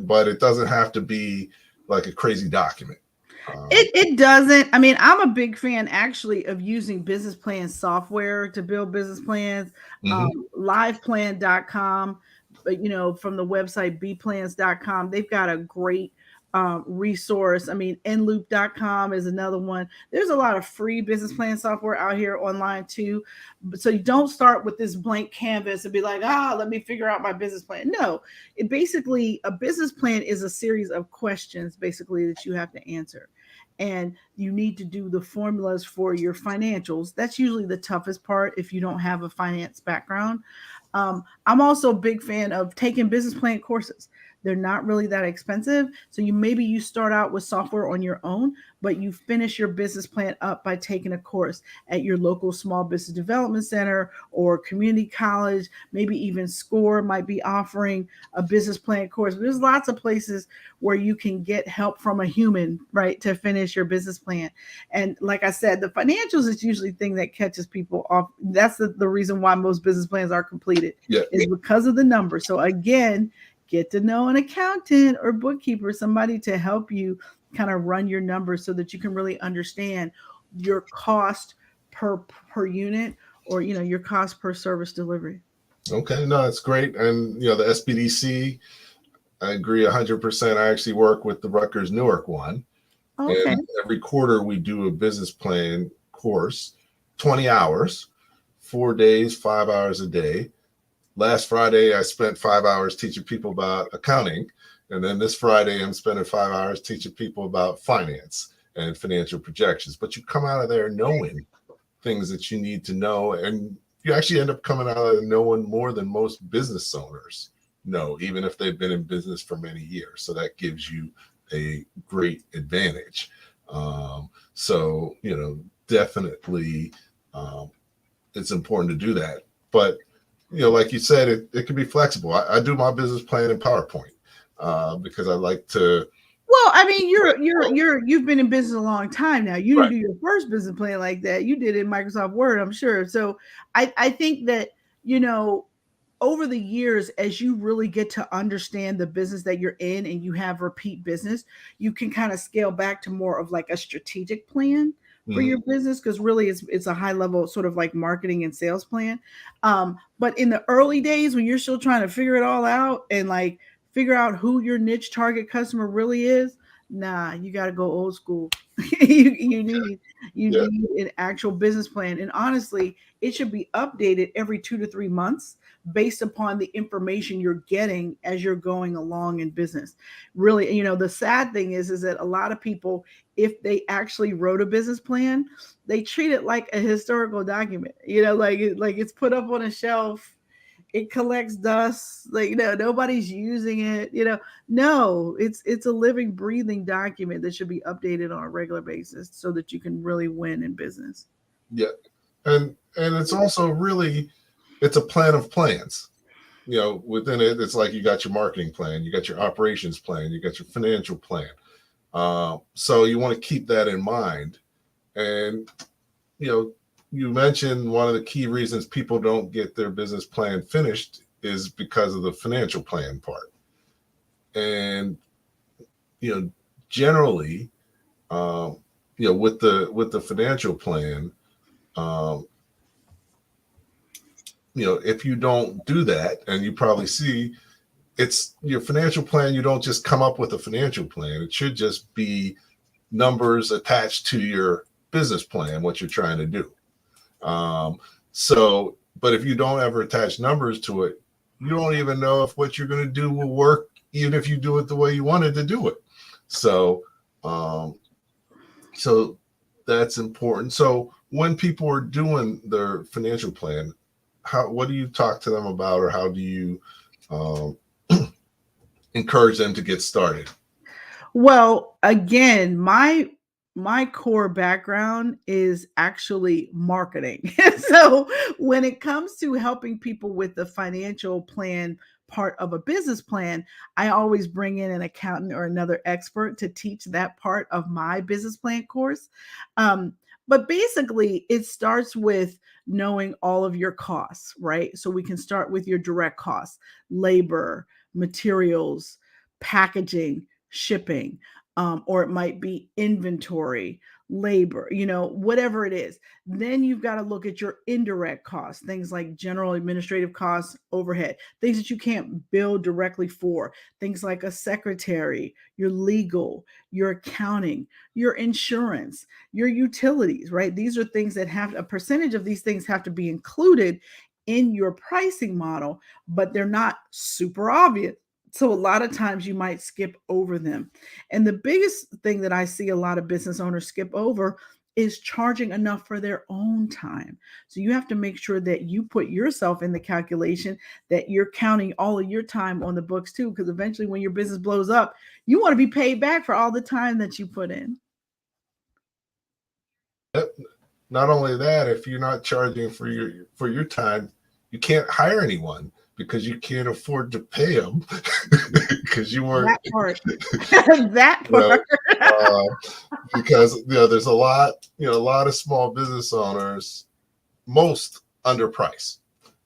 but it doesn't have to be like a crazy document. It doesn't. I mean, I'm a big fan actually of using business plan software to build business plans. Mhm. Liveplan.com, but from the website bplans.com, they've got a great resource. I mean, nloop.com is another one. There's a lot of free business plan software out here online too. So you don't start with this blank canvas and be like, let me figure out my business plan. No, it basically, a business plan is a series of questions basically that you have to answer, and you need to do the formulas for your financials. That's usually the toughest part if you don't have a finance background. I'm also a big fan of taking business plan courses. They're not really that expensive. So you start out with software on your own, but you finish your business plan up by taking a course at your local small business development center or community college. Maybe even SCORE might be offering a business plan course. There's lots of places where you can get help from a human, right, to finish your business plan. And like I said, the financials is usually the thing that catches people off. That's the reason why most business plans are completed, Yeah. is because of the numbers. So again, get to know an accountant or bookkeeper, somebody to help you kind of run your numbers so that you can really understand your cost per unit, or your cost per service delivery. Okay. No, that's great. And the SBDC, I agree 100%. I actually work with the Rutgers Newark one. Okay. And every quarter we do a business plan course, 20 hours, 4 days, 5 hours a day. Last Friday, I spent 5 hours teaching people about accounting. And then this Friday, I'm spending 5 hours teaching people about finance and financial projections. But you come out of there knowing things that you need to know. And you actually end up coming out of knowing more than most business owners know, even if they've been in business for many years. So that gives you a great advantage. So, definitely it's important to do that. But, like you said, it can be flexible. I do my business plan in PowerPoint because I like to. Well, I mean, you've been in business a long time now. You didn't Right. do your first business plan like that. You did it in Microsoft Word, I'm sure. So I think that, over the years, as you really get to understand the business that you're in and you have repeat business, you can kind of scale back to more of like a strategic plan for Mhm. your business, because really it's a high level sort of like marketing and sales plan. But in the early days when you're still trying to figure it all out and like figure out who your niche target customer really is, nah, you got to go old school. you need you Yeah. need an actual business plan, and honestly, it should be updated every 2 to 3 months based upon the information you're getting as you're going along in business. Really, the sad thing is that a lot of people, if they actually wrote a business plan, they treat it like a historical document. Like it's put up on a shelf, it collects dust, like nobody's using it. No, it's a living breathing document that should be updated on a regular basis so that you can really win in business. Yeah. And it's also really, it's a plan of plans. Within it, it's like you got your marketing plan, you got your operations plan, you got your financial plan. So you want to keep that in mind. And, you mentioned one of the key reasons people don't get their business plan finished is because of the financial plan part. And, generally, with the financial plan, um, if you don't do that, and you probably see, it's your financial plan, you don't just come up with a financial plan. It should just be numbers attached to your business plan, what you're trying to do. But if you don't ever attach numbers to it, you don't even know if what you're going to do will work, even if you do it the way you wanted to do it. So, so that's important. So when people are doing their financial plan, what do you talk to them about, or how do you um, encourage them to get started? Well, again, my core background is actually marketing. So when it comes to helping people with the financial plan part of a business plan, I always bring in an accountant or another expert to teach that part of my business plan course. Um, but basically, it starts with knowing all of your costs, right? So we can start with your direct costs, labor, materials, packaging, shipping, or it might be inventory, labor, whatever it is. Then you've got to look at your indirect costs, things like general administrative costs, overhead, things that you can't bill directly for, things like a secretary, your legal, your accounting, your insurance, your utilities, right? These are things that have a percentage of these things have to be included in your pricing model, but they're not super obvious. So a lot of times you might skip over them. And the biggest thing that I see a lot of business owners skip over is charging enough for their own time. So you have to make sure that you put yourself in the calculation, that you're counting all of your time on the books too, because eventually when your business blows up, you want to be paid back for all the time that you put in. Not only that, if you're not charging for your time, you can't hire anyone because you can't afford to pay them because you weren't that part. That part. Because there's a lot of small business owners, most underpriced,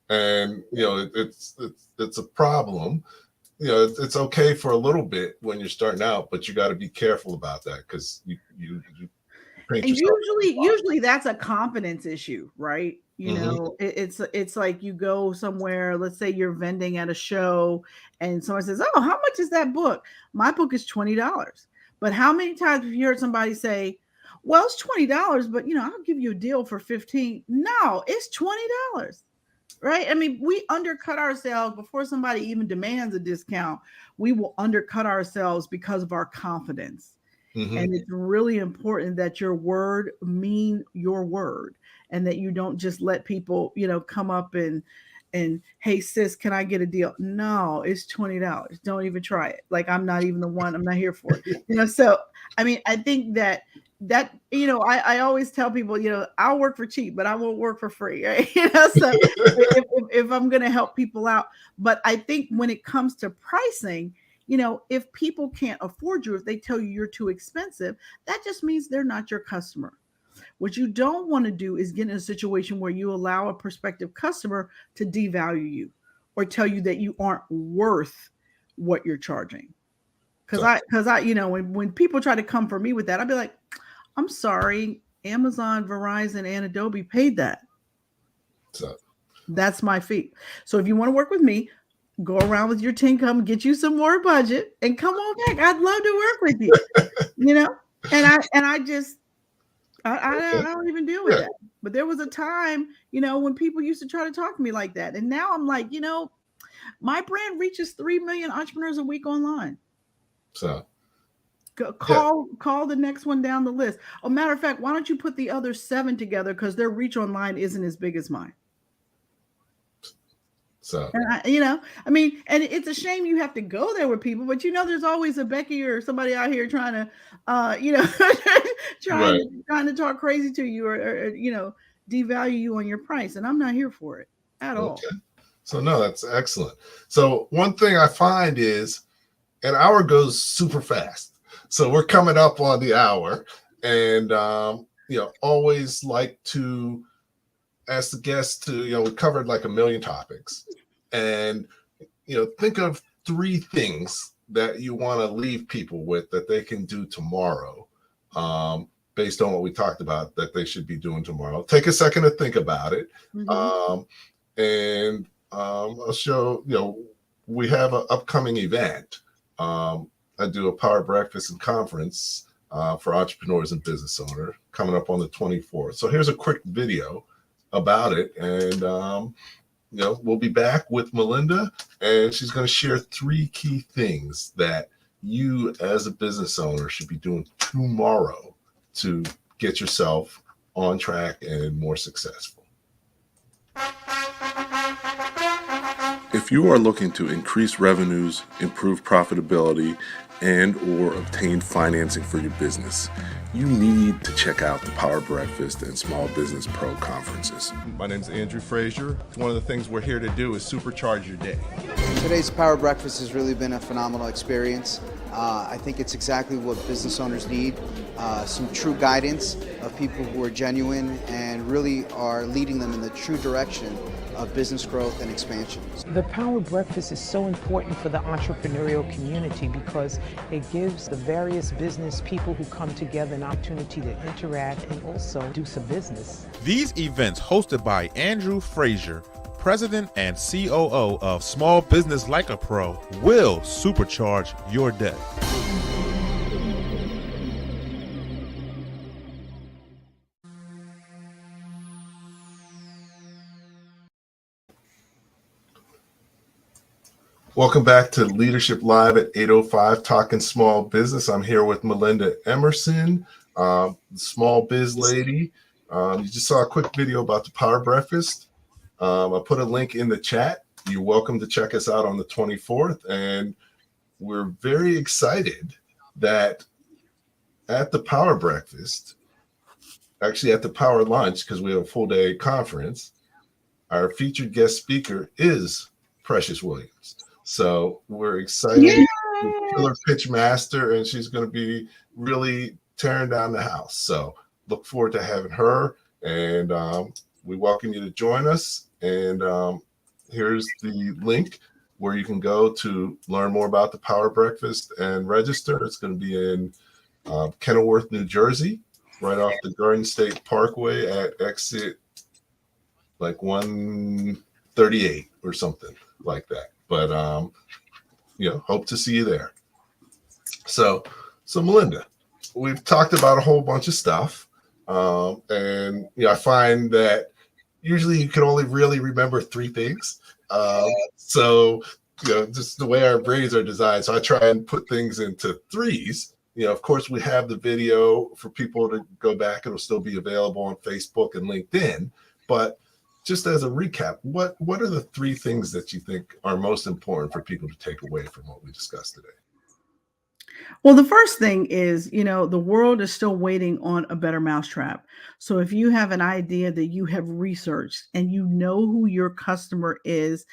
and it's a problem. It's okay for a little bit when you're starting out, but you got to be careful about that because you and usually that's a confidence issue, right? It's like you go somewhere, let's say you're vending at a show and someone says, oh, how much is that book? My book is $20. But how many times have you heard somebody say, well, it's $20, but I'll give you a deal for 15. No, it's $20. Right? I mean, we undercut ourselves before somebody even demands a discount. We will undercut ourselves because of our confidence. Mm-hmm. And it's really important that your word mean your word, and that you don't just let people, come up and hey sis, can I get a deal? No, it's $20. Don't even try it. Like, I'm not even the one. I'm not here for it. So I mean, I think that I always tell people, I'll work for cheap, but I won't work for free, right? So if I'm going to help people out. But I think when it comes to pricing, if people can't afford you, if they tell you you're too expensive, that just means they're not your customer. What you don't want to do is get in a situation where you allow a prospective customer to devalue you or tell you that you aren't worth what you're charging. Because when people try to come for me with that, I'd be like, I'm sorry, Amazon, Verizon, and Adobe paid that. So that's my fee. So if you want to work with me, go around with your income, get you some more budget, and come on back. I'd love to work with you. I don't even deal with that. But there was a time, when people used to try to talk to me like that. And now I'm like, my brand reaches 3 million entrepreneurs a week online. So call the next one down the list. Oh, matter of fact, why don't you put the other 7 together? Because their reach online isn't as big as mine. So, and and it's a shame you have to go there with people, but there's always a Becky or somebody out here trying to, trying to talk crazy to you or devalue you on your price. And I'm not here for it at all. So no, that's excellent. So one thing I find is an hour goes super fast. So we're coming up on the hour, and, always like to ask the guests to, we covered like a million topics, and, think of 3 things that you want to leave people with that they can do tomorrow, based on what we talked about that they should be doing tomorrow. Take a second to think about it. Mm-hmm. And I'll show, we have an upcoming event. I do a power breakfast and conference for entrepreneurs and business owners coming up on the 24th. So here's a quick video about it, and we'll be back with Melinda, and she's going to share 3 key things that you as a business owner should be doing tomorrow to get yourself on track and more successful. If If you are looking to increase revenues, improve profitability, and or obtain financing for your business, you need to check out the Power Breakfast and Small Business Pro conferences. My name is Andrew Frazier. One of the things we're here to do is supercharge your day. Today's Power Breakfast has really been a phenomenal experience. I think it's exactly what business owners need, some true guidance of people who are genuine and really are leading them in the true direction of business growth and expansion. The Power Breakfast is so important for the entrepreneurial community because it gives the various business people who come together an opportunity to interact and also do some business. These events, hosted by Andrew Frazier, President and COO of Small Business Like a Pro, will supercharge your day. Welcome back to Leadership Live at 8:05, Talking Small Business. I'm here with Melinda Emerson, SmallBizLady. You just saw a quick video about the Power Breakfast. I put a link in the chat. You're welcome to check us out on the 24th. And we're very excited that at the Power Breakfast, actually at the Power Lunch, because we have a full day conference, our featured guest speaker is Precious Williams. So we're excited. Killer pitch master, and she's going to be really tearing down the house. So look forward to having her, and we welcome you to join us. And here's the link where you can go to learn more about the Power Breakfast and register. It's going to be in Kenilworth, New Jersey, right off the Garden State Parkway at exit like 138 or something like that. But hope to see you there. So Melinda, we've talked about a whole bunch of stuff, and I find that usually you can only really remember three things. So just the way our brains are designed. So I try and put things into threes. Of course, we have the video for people to go back. It'll still be available on Facebook and LinkedIn. But just as a recap, what are the three things that you think are most important for people to take away from what we discussed today? Well, the first thing is, the world is still waiting on a better mousetrap. So if you have an idea that you have researched and you know who your customer is,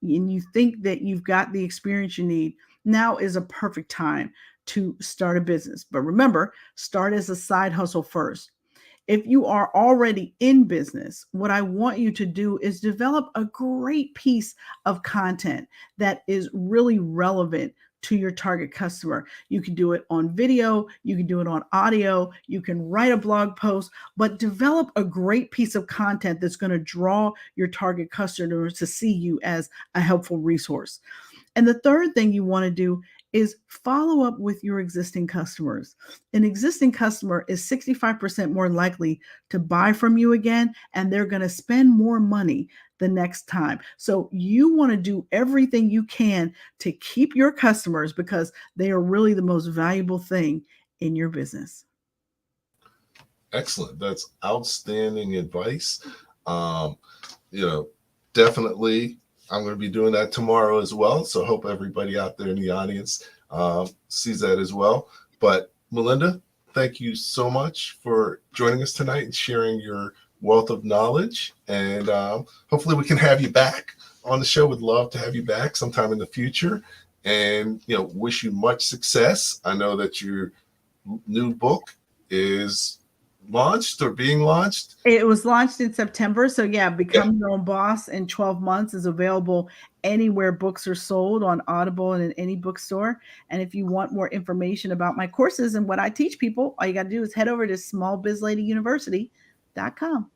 and you think that you've got the experience you need, now is a perfect time to start a business. But remember, start as a side hustle first. If you are already in business, what I want you to do is develop a great piece of content that is really relevant to your target customer. You can do it on video, you can do it on audio, you can write a blog post, but develop a great piece of content that's going to draw your target customers to see you as a helpful resource. And the third thing you want to do is follow up with your existing customers. An existing customer is 65% more likely to buy from you again, and they're going to spend more money the next time. So you want to do everything you can to keep your customers because they are really the most valuable thing in your business. Excellent. That's outstanding advice. Definitely I'm going to be doing that tomorrow as well. So hope everybody out there in the audience sees that as well. But Melinda, thank you so much for joining us tonight and sharing your wealth of knowledge. And hopefully we can have you back on the show. Would love to have you back sometime in the future. And, wish you much success. I know that your new book is launched or being launched. It was launched in September. So Become Your Own Boss in 12 months is available anywhere books are sold, on Audible and in any bookstore. And if you want more information about my courses and what I teach people, all you got to do is head over to smallbizladyuniversity.com.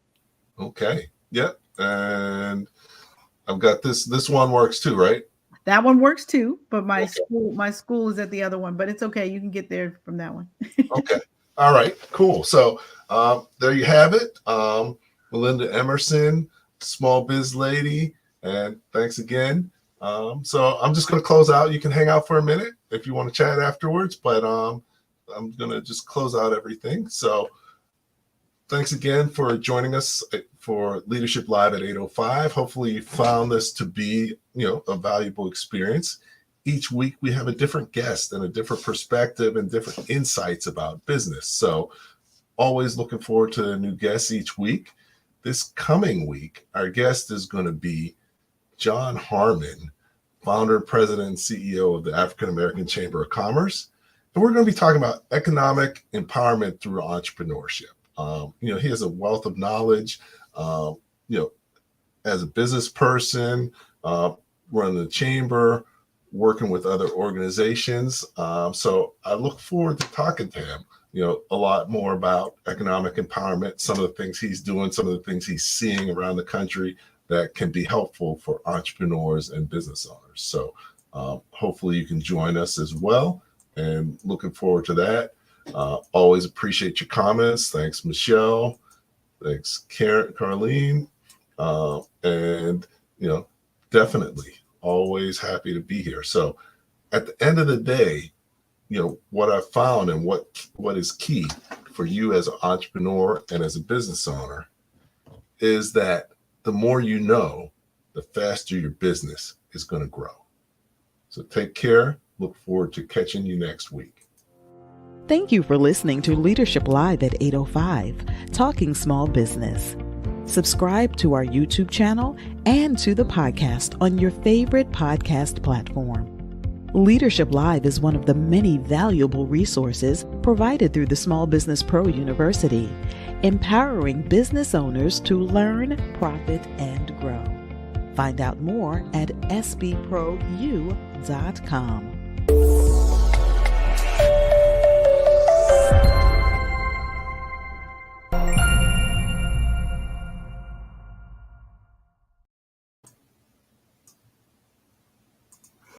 Okay. Yep. And I've got this one works too, right? That one works too, but my school is at the other one, but it's okay. You can get there from that one. Okay. All right, cool. So there you have it. Melinda Emerson, SmallBizLady, and thanks again. So I'm just going to close out. You can hang out for a minute if you want to chat afterwards, but I'm going to just close out everything. So thanks again for joining us for Leadership Live at 8:05. Hopefully you found this to be, a valuable experience. Each week we have a different guest and a different perspective and different insights about business. So always looking forward to new guests each week. This coming week, our guest is going to be John Harmon, founder, president, and CEO of the African American Chamber of Commerce. And we're going to be talking about economic empowerment through entrepreneurship. He has a wealth of knowledge, as a business person, running the chamber, working with other organizations. So I look forward to talking to him, a lot more about economic empowerment, some of the things he's doing, some of the things he's seeing around the country that can be helpful for entrepreneurs and business owners. So hopefully you can join us as well, and looking forward to that. Always appreciate your comments. Thanks, Michelle. Thanks, Carlene. And, definitely always happy to be here. So at the end of the day, what I found and what is key for you as an entrepreneur and as a business owner is that the more you know, the faster your business is going to grow. So take care. Look forward to catching you next week. Thank you for listening to Leadership Live at 8:05, Talking Small Business. Subscribe to our YouTube channel and to the podcast on your favorite podcast platform. Leadership Live is one of the many valuable resources provided through the Small Business Pro University, empowering business owners to learn, profit, and grow. Find out more at sbpro.u.com.